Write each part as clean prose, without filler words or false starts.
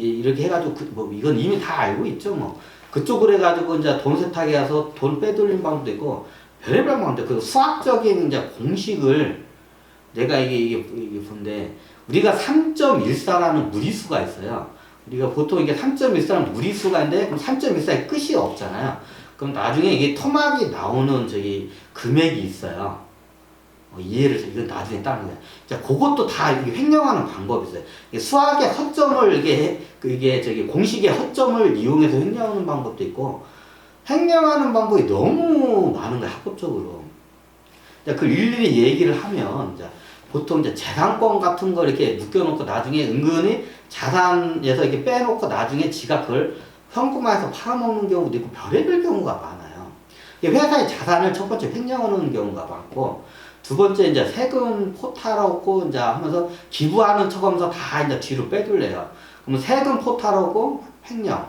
이렇게 해가지고 뭐 이건 이미 다 알고 있죠. 뭐 그쪽으로 해가지고 이제 돈 세탁에 가서 돈 빼돌린 방법도 있고 별의별 방법도 그 수학적인 이제 공식을 내가 이게 본데 우리가 3.14라는 무리수가 있어요. 우리가 보통 이게 3.14는 무리수가 있는데 그럼 3.14의 끝이 없잖아요. 그럼 나중에 이게 토막이 나오는 저기 금액이 있어요. 이해를 해서 이건 나중에 따는 거야. 자, 그것도 다 이게 횡령하는 방법이 있어요. 수학의 허점을 이게 저기 공식의 허점을 이용해서 횡령하는 방법도 있고 횡령하는 방법이 너무 많은 거야, 합법적으로. 자, 그 일일이 얘기를 하면 이제 보통 이제 재산권 같은 거 이렇게 묶여놓고 나중에 은근히 자산에서 이렇게 빼놓고 나중에 지가 그걸 현금화해서 팔아먹는 경우도 있고 별의별 경우가 많아요. 회사의 자산을 첫 번째 횡령하는 경우가 많고 두 번째 이제 세금 포탈하고 이제 하면서 기부하는 척하면서 다 이제 뒤로 빼돌려요. 그러면 세금 포탈하고 횡령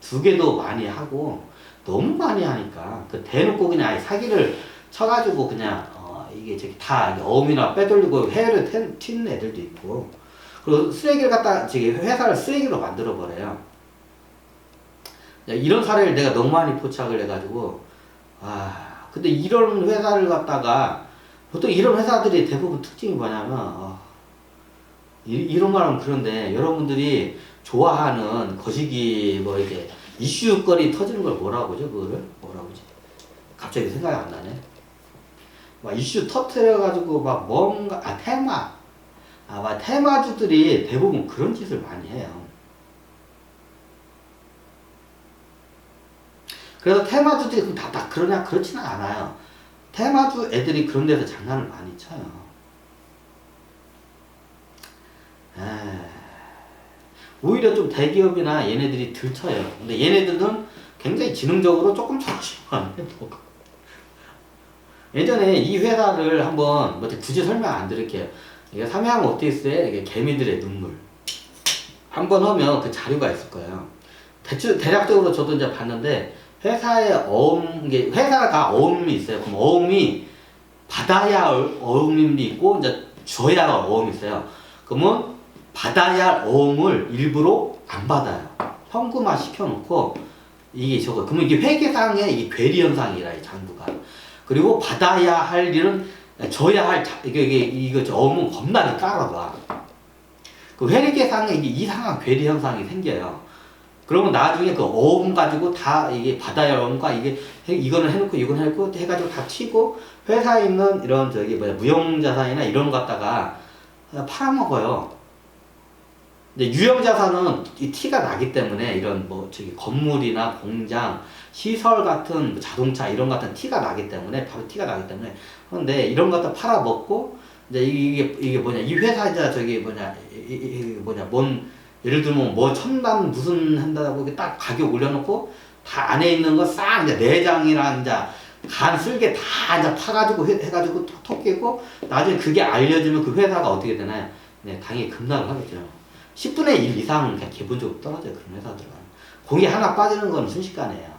두 개도 많이 하고 너무 많이 하니까 그 대놓고 그냥 아예 사기를 쳐가지고 그냥 이게 저기 다 어음이나 빼돌리고 해외를 튀는 애들도 있고 그리고 쓰레기를 갖다 저기 회사를 쓰레기로 만들어 버려요. 이런 사례를 내가 너무 많이 포착을 해가지고 근데 이런 회사를 갖다가 보통 이런 회사들이 대부분 특징이 뭐냐면 이런 말하면 그런데 여러분들이 좋아하는 거시기 뭐 이렇게 이슈거리 터지는 걸 뭐라고 하죠? 그거를 뭐라고 하지? 갑자기 생각이 안 나네. 막 이슈 터트려가지고 막 뭔가 테마 막 테마주들이 대부분 그런 짓을 많이 해요. 그래서 테마주들이 그럼 다 그러냐? 그렇지는 않아요. 테마주 애들이 그런 데서 장난을 많이 쳐요. 오히려 좀 대기업이나 얘네들이 덜 쳐요. 근데 얘네들은 굉장히 지능적으로 조금 조심하네. 예전에 이 회사를 한번 굳이 설명 안 드릴게요. 이게 삼양 오티스의 이게 개미들의 눈물 한번 하면 그 자료가 있을 거예요. 대략적으로 저도 이제 봤는데 회사의 이게 회사가 어음이 있어요. 그럼 어음이 받아야 할 어음이 있고 이제 줘야 할 어음이 있어요. 그러면 받아야 할 어음을 일부러 안 받아요. 현금화 시켜놓고 이게 저거. 그러면 이게 회계상의 이게 괴리 현상이라 이 장부가. 그리고 받아야 할 일은 줘야 할 이거 어음은 겁나게 깔아봐. 그 회계상에 이게 이상한 괴리 현상이 생겨요. 그러면 나중에 그 어음 가지고 다 이게 받아야 할 어음과 이거는 해놓고 이건 해놓고 해가지고 다 튀고 회사에 있는 이런 저기 무형자산이나 이런 거 갖다가 팔아먹어요. 근데 유형자산은 이 티가 나기 때문에 이런 저기 건물이나 공장, 시설 같은 자동차 이런 거 같은 티가 나기 때문에 바로 티가 나기 때문에 그런데 이런 거 갖다 팔아먹고 이제 이게 뭐냐 이 회사 이제 저기 예를 들면 뭐 첨단 무슨 한다고 딱 가격 올려놓고 다 안에 있는 거 싹 이제 내장이랑 이제 간 쓸개 다 이제 파가지고 해가지고 톡 깨고 나중에 그게 알려지면 그 회사가 어떻게 되나요? 네, 당연히 급락을 하겠죠. 10분의 1 이상은 그냥 기본적으로 떨어져요. 그런 회사들은. 공이 하나 빠지는 건 순식간이에요.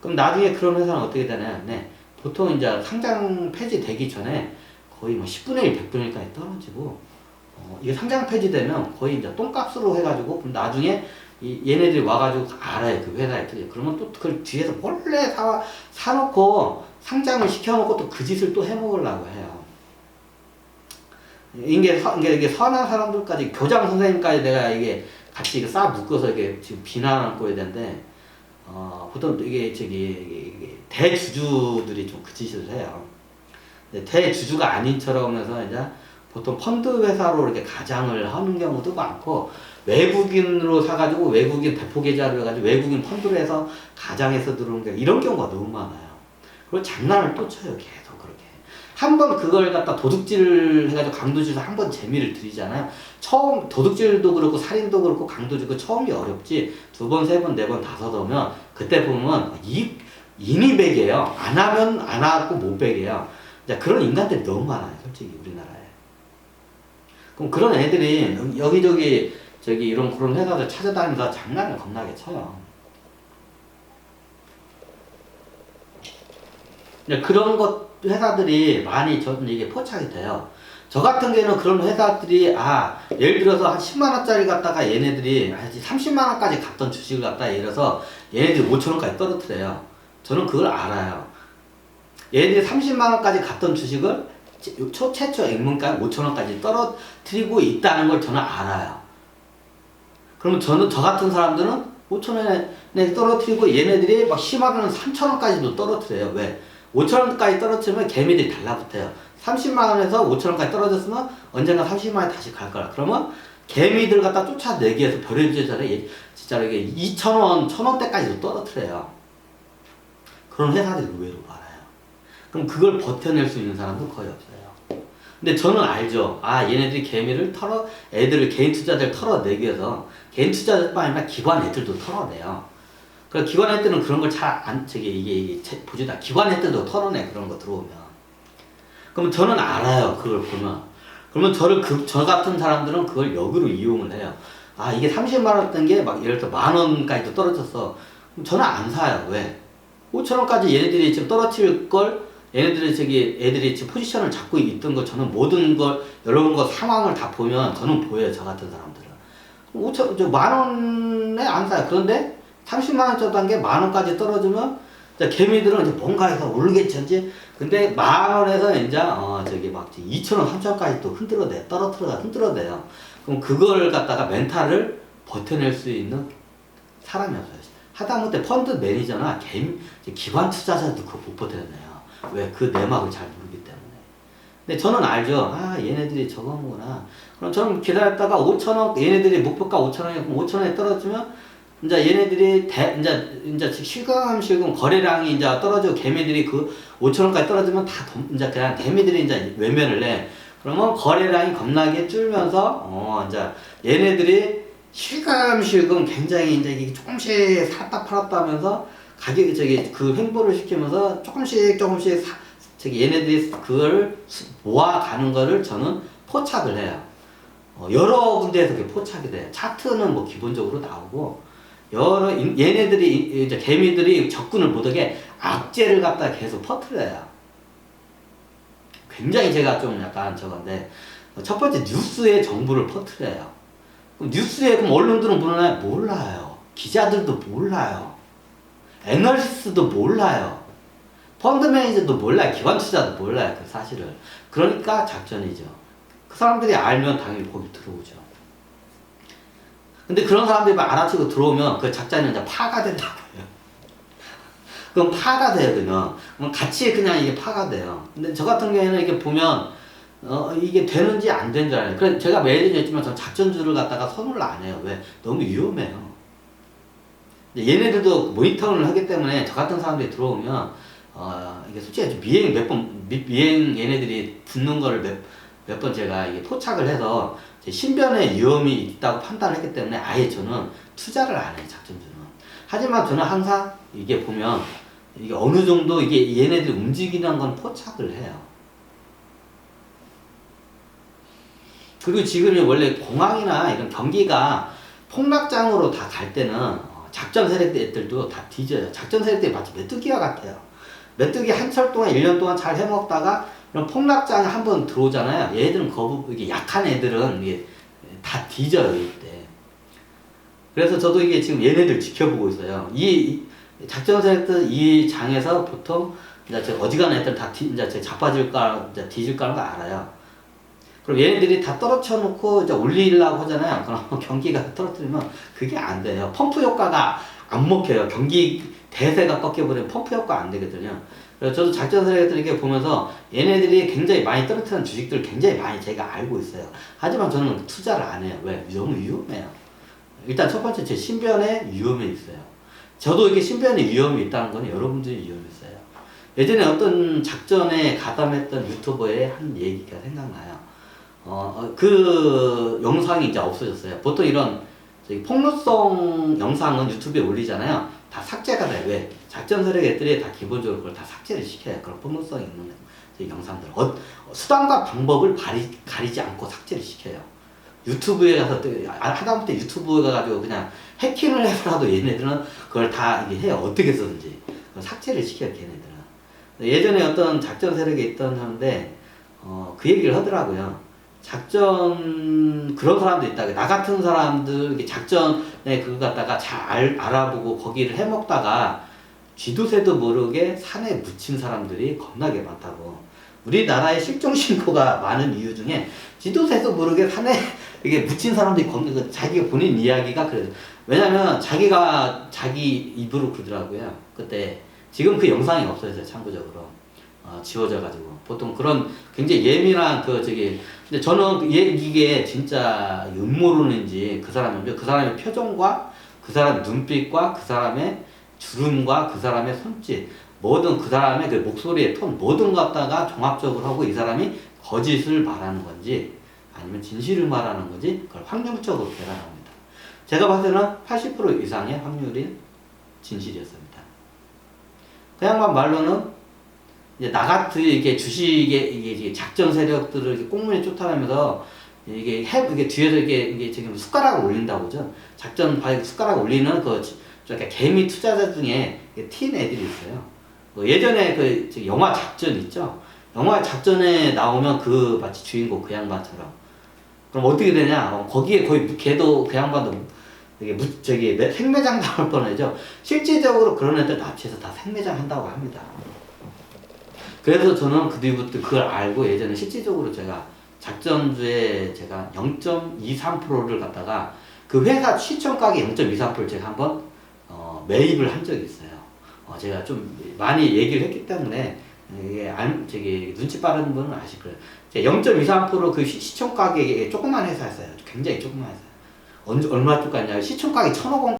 그럼 나중에 그런 회사는 어떻게 되나요? 네, 보통 이제 상장 폐지되기 전에 거의 뭐 10분의 1, 100분의 1까지 떨어지고 이게 상장 폐지되면 거의 이제 똥값으로 해가지고 그럼 나중에 얘네들이 와가지고 알아요. 그 회사에 들려. 그러면 또 그걸 뒤에서 몰래 사놓고 상장을 시켜놓고 또 그 짓을 또 해먹으려고 해요. 이게 선한 사람들까지 교장 선생님까지 내가 이게 같이 싹 묶어서 이게 지금 비난하고 해야 되는데 보통 이게 대주주들이 좀 그 짓을 해요. 대주주가 아닌 척 해서 이제 보통 펀드 회사로 이렇게 가장을 하는 경우도 많고 외국인으로 사가지고 외국인 대포 계좌로 해가지고 외국인 펀드로 해서 가장해서 들어오는 게 이런 경우가 너무 많아요. 그리고 장난을 또 쳐요. 계속 그렇게. 한번 그걸 갖다 도둑질 해가지고 강도질해서 한번 재미를 들이잖아요. 처음 도둑질도 그렇고 살인도 그렇고 강도질도 처음이 어렵지 두 번, 세 번, 네 번, 다섯 오면 그때 보면 이미 백이에요. 안 하면 안 하고 못 백이에요. 그런 인간들이 너무 많아요. 솔직히 우리나라에. 그럼 그런 애들이 여기저기 이런 그런 회사들 찾아다니면서 장난을 겁나게 쳐요. 그런 것 회사들이 많이 저는 이게 포착이 돼요. 저 같은 경우는 그런 회사들이 예를 들어서 한 10만 원짜리 갖다가 얘네들이 한 30만 원까지 갔던 주식을 갖다가 예를 들어서 얘네들이 5천 원까지 떨어뜨려요. 저는 그걸 알아요. 얘네들이 30만 원까지 갔던 주식을 최초 액면가 5천 원까지 떨어뜨리고 있다는 걸 저는 알아요. 그러면 저는 저 같은 사람들은 5천 원에 떨어뜨리고 얘네들이 막 심하면 3천 원까지도 떨어뜨려요. 왜? 5천 원까지 떨어뜨리면 개미들이 달라붙어요. 30만 원에서 5천 원까지 떨어졌으면 언젠가 30만 원에 다시 갈 거라. 그러면 개미들 갖다 쫓아내기 위해서 별의별 전에 진짜로 이게 2천 원, 1천 원대까지도 떨어뜨려요. 그런 회사들이 의외로 많아요. 그럼 그걸 버텨낼 수 있는 사람도 거의 없어요. 근데 저는 알죠. 얘네들이 개미를 애들을 개인 투자자들 털어내기 위해서 개인 투자자뿐 아니라 기관 애들도 털어내요. 그러니까 기관 애들은 그런 걸 잘 이게 보지다. 기관 애들도 털어내 그런 거 들어오면. 그러면 저는 알아요. 그걸 보면. 그러면 저 같은 사람들은 그걸 역으로 이용을 해요. 이게 30만 원던 게 막 예를 들어 만 원까지도 떨어졌어. 그럼 저는 안 사요. 왜? 5천 원까지 얘네들이 지금 떨어뜨릴 걸 애들이 지금 포지션을 잡고 있던 거 저는 모든 걸 여러 번 상황을 다 보면 저는 보여요. 저 같은 사람들은 만 원에 안 사요. 그런데 30만 원짜리 게 만 원까지 떨어지면 개미들은 이제 뭔가 해서 오르겠지. 근데 만 원에서 이제 막 2천 원, 3천 원까지 또 흔들어내요. 그럼 그걸 갖다가 멘탈을 버텨낼 수 있는 사람이 없어요. 하다못해 펀드 매니저나 기관 투자자도 그거 못 버텨내요. 왜? 그 내막을 잘 모르기 때문에. 근데 저는 알죠. 얘네들이 저거구나. 그럼 저는 기다렸다가 5천원, 얘네들이 목표가 5천원이었고 5천원에 떨어지면 이제 얘네들이 이제 실금실금 거래량이 이제 떨어지고 개미들이 그 5천원까지 떨어지면 이제 그냥 개미들이 이제 외면을 해. 그러면 거래량이 겁나게 줄면서 이제 얘네들이 실금실금 굉장히 이제 이게 조금씩 샀다 팔았다 하면서 가격이 그 횡보를 시키면서 조금씩 얘네들이 그걸 모아가는 거를 저는 포착을 해요. 여러 군데에서 그게 포착이 돼요. 차트는 뭐 기본적으로 나오고 얘네들이 이제 개미들이 접근을 못하게 악재를 갖다 계속 퍼뜨려요. 굉장히 제가 좀 약간 저건데 첫 번째 뉴스에 정보를 퍼뜨려요. 뉴스에 그럼 언론들은 몰라요. 기자들도 몰라요. 애널리스트도 몰라요. 펀드 매니저도 몰라요. 기관 투자도 몰라요. 그 사실을. 그러니까 작전이죠. 그 사람들이 알면 당연히 거기 들어오죠. 근데 그런 사람들이 알아채고 들어오면 그 작전은 이제 파가 된다고요. 그럼 파가 돼요, 그냥. 그럼 같이 그냥 이게 파가 돼요. 근데 저 같은 경우에는 이게 보면 이게 되는지 안 되는 줄 알아요. 그래서 제가 매일 했지만 전 작전주를 갖다가 선호를 안 해요. 왜? 너무 위험해요. 얘네들도 모니터링을 하기 때문에 저 같은 사람들이 들어오면 이게 솔직히 미행 얘네들이 붙는 거를 몇 번 제가 이게 포착을 해서 신변의 위험이 있다고 판단했기 때문에 아예 저는 투자를 안 해요. 작전주는. 하지만 저는 항상 이게 보면 이게 어느 정도 이게 얘네들이 움직이는 건 포착을 해요. 그리고 지금 원래 공항이나 이런 경기가 폭락장으로 다 갈 때는 작전 세력들도 다 뒤져요. 작전 세력들이 마치 메뚜기와 같아요. 메뚜기 한철 동안 1년 동안 잘 해먹다가 이런 폭락장에 한번 들어오잖아요. 얘들은 이게 약한 애들은 이게 다 뒤져요, 이때. 그래서 저도 이게 지금 얘네들 지켜보고 있어요. 이 작전 세력들 이 장에서 보통 이제 어지간한 애들 다 이제 자빠질까, 이제 뒤질까 하는 거 알아요. 그럼 얘네들이 다 떨어뜨려 놓고 이제 올리려고 하잖아요. 그럼 경기가 떨어뜨리면 그게 안 돼요. 펌프 효과가 안 먹혀요. 경기 대세가 꺾여버리면 펌프 효과 안 되거든요. 그래서 저도 작전 세력들 이렇게 보면서 얘네들이 굉장히 많이 떨어뜨리는 주식들 굉장히 많이 제가 알고 있어요. 하지만 저는 투자를 안 해요. 왜? 너무 위험해요. 일단 첫 번째 제 신변에 위험이 있어요. 저도 이게 신변에 위험이 있다는 건 여러분들이 위험이 있어요. 예전에 어떤 작전에 가담했던 유튜버의 한 얘기가 생각나요. 그 영상이 이제 없어졌어요. 보통 이런 폭로성 영상은 유튜브에 올리잖아요. 다 삭제가 돼요. 왜? 작전 세력 애들이 다 기본적으로 그걸 다 삭제를 시켜요. 그런 폭로성 있는 영상들. 수단과 방법을 가리지 않고 삭제를 시켜요. 유튜브에 가서 하다못해 유튜브에 가가지고 그냥 해킹을 해서라도 얘네들은 그걸 다 이게 해요. 어떻게 해서든지. 삭제를 시켜요, 걔네들은. 예전에 어떤 작전 세력에 있던 사람인데, 그 얘기를 하더라고요. 작전 그런 사람도 있다. 나 같은 사람들 이게 작전에 그거 갖다가 잘 알아보고 거기를 해먹다가 쥐도새도 모르게 산에 묻힌 사람들이 겁나게 많다고. 우리나라의 실종 신고가 많은 이유 중에 쥐도새도 모르게 산에 이게 묻힌 사람들이 겁나 자기가 본인 이야기가 그래요. 왜냐면 자기가 자기 입으로 그러더라고요. 그때 지금 그 영상이 없어졌어요. 참고적으로 지워져가지고 보통 그런 굉장히 예민한 근데 저는 이게 진짜 음모론인지 그 사람의 표정과 그 사람의 눈빛과 그 사람의 주름과 그 사람의 손짓 뭐든 그 사람의 그 목소리의 톤 뭐든 갖다가 종합적으로 하고 이 사람이 거짓을 말하는 건지 아니면 진실을 말하는 건지 그걸 확률적으로 계산합니다. 제가 봤을 때는 80% 이상의 확률이 진실이었습니다. 그 양반 말로는 이제 나같이 이게 이게 작전 세력들을 이렇게 꽁무니 쫓아다니면서 이게 뒤에서 이게 지금 숟가락을 올린다고 그러죠. 작전 숟가락 올리는 개미 투자자 중에 틴 애들이 있어요. 예전에 영화 작전 있죠. 영화 작전에 나오면 마치 주인공 그 양반처럼. 그럼 어떻게 되냐? 거기에 거의 걔도 그 양반도 생매장 당할 뻔하죠. 실질적으로 그런 애들 납치해서 다 생매장 한다고 합니다. 그래서 저는 그 뒤부터 그걸 알고 예전에 실질적으로 제가 작전주에 제가 0.23%를 갖다가 그 회사 시총 가격 0.23%를 제가 한번 매입을 한 적이 있어요. 제가 좀 많이 얘기를 했기 때문에 이게 눈치 빠른 분은 아실 거예요. 0.23% 그 시총 가격에 조그만 회사였어요. 굉장히 조그만 회사. 얼마 쪽 갔냐? 시총 가격이 1,500